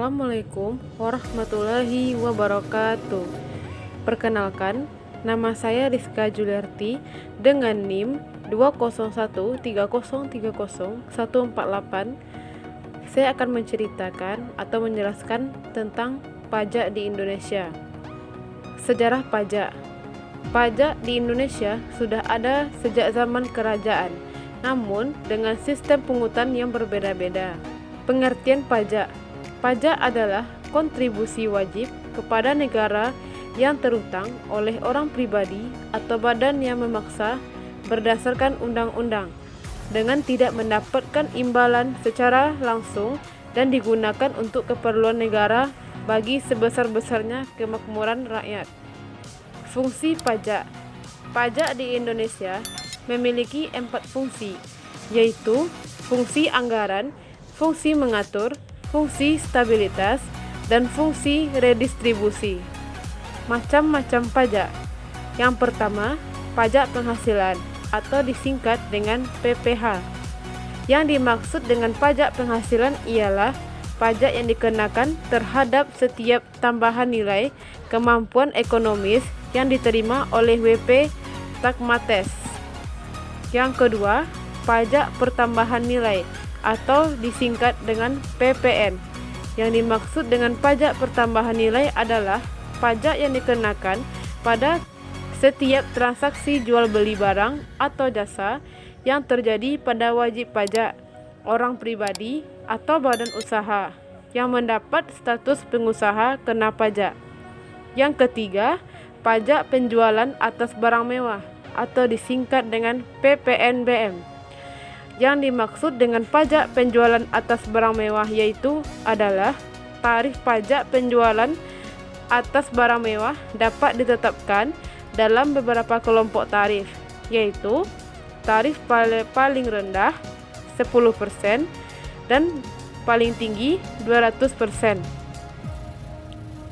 Assalamualaikum warahmatullahi wabarakatuh. Perkenalkan, nama saya Rizka Juliarti dengan NIM 20130303148. Saya akan menceritakan atau menjelaskan tentang pajak di Indonesia. Sejarah pajak. Pajak di Indonesia sudah ada sejak zaman kerajaan, namun dengan sistem pungutan yang berbeda-beda. Pengertian pajak. Pajak adalah kontribusi wajib kepada negara yang terutang oleh orang pribadi atau badan yang memaksa berdasarkan undang-undang dengan tidak mendapatkan imbalan secara langsung dan digunakan untuk keperluan negara bagi sebesar-besarnya kemakmuran rakyat. Fungsi pajak. Pajak di Indonesia memiliki 4 fungsi, yaitu fungsi anggaran, fungsi mengatur, fungsi stabilitas, dan fungsi redistribusi. Macam-macam pajak. Yang pertama, pajak penghasilan atau disingkat dengan PPh. Yang dimaksud dengan pajak penghasilan ialah pajak yang dikenakan terhadap setiap tambahan nilai kemampuan ekonomis yang diterima oleh WP Takmates. Yang kedua, pajak pertambahan nilai atau disingkat dengan PPN. Yang dimaksud dengan pajak pertambahan nilai adalah pajak yang dikenakan pada setiap transaksi jual beli barang atau jasa yang terjadi pada wajib pajak orang pribadi atau badan usaha yang mendapat status pengusaha kena pajak. Yang ketiga, pajak penjualan atas barang mewah atau disingkat dengan PPNBM. Yang dimaksud dengan pajak penjualan atas barang mewah yaitu adalah tarif pajak penjualan atas barang mewah dapat ditetapkan dalam beberapa kelompok tarif, yaitu tarif paling rendah 10% dan paling tinggi 200%.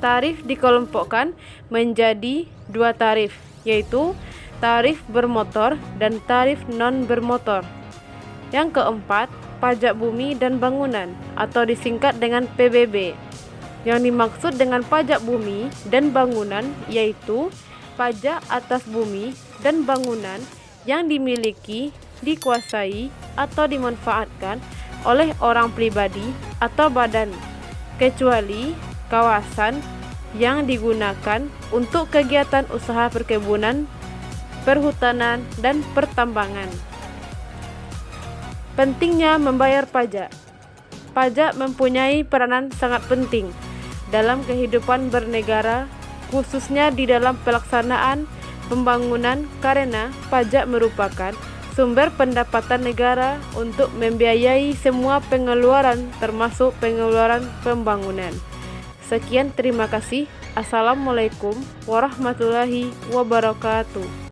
Tarif dikelompokkan menjadi 2 tarif, yaitu tarif bermotor dan tarif non-bermotor. Yang keempat, pajak bumi dan bangunan atau disingkat dengan PBB. Yang dimaksud dengan pajak bumi dan bangunan yaitu pajak atas bumi dan bangunan yang dimiliki, dikuasai, atau dimanfaatkan oleh orang pribadi atau badan, kecuali kawasan yang digunakan untuk kegiatan usaha perkebunan, perhutanan, dan pertambangan. Pentingnya membayar pajak. Pajak mempunyai peranan sangat penting dalam kehidupan bernegara, khususnya di dalam pelaksanaan pembangunan, karena pajak merupakan sumber pendapatan negara untuk membiayai semua pengeluaran termasuk pengeluaran pembangunan. Sekian, terima kasih. Assalamualaikum warahmatullahi wabarakatuh.